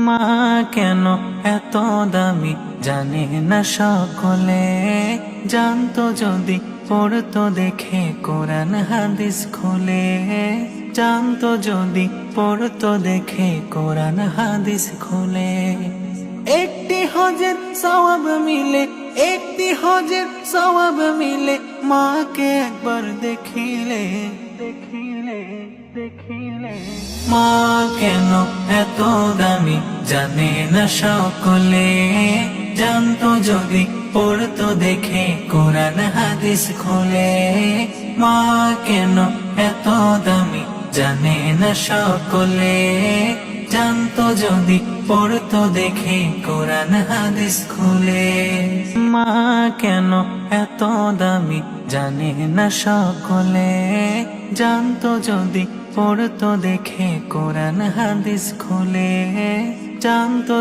মা কেন এত দামি জানে না সকলে, জানতো যদি পড়তো দেখে কোরআন হাদিস খুলে, জানতো যদি পড়তো দেখে কোরআন হাদিস খুলে। একটি হজের সওয়াব মিলে, একটি হজের সওয়াব মিলে, মাকে একবার দেখিলে দেখিলে দেখিলে। মা কেন এত দামি জানে না সকলে, জানতো যদি পড়তো দেখে কোরআন হাদিস খুলে। মা কেন এত দামি জানে না সকলে, জানতো যদি পড়তো দেখে কোরআন হাদিস খুলে। মা কেন এত দামি জানে না সকলে, জানতো যদি পড়তো দেখে কোরআন হাদিস খুলে, জানতো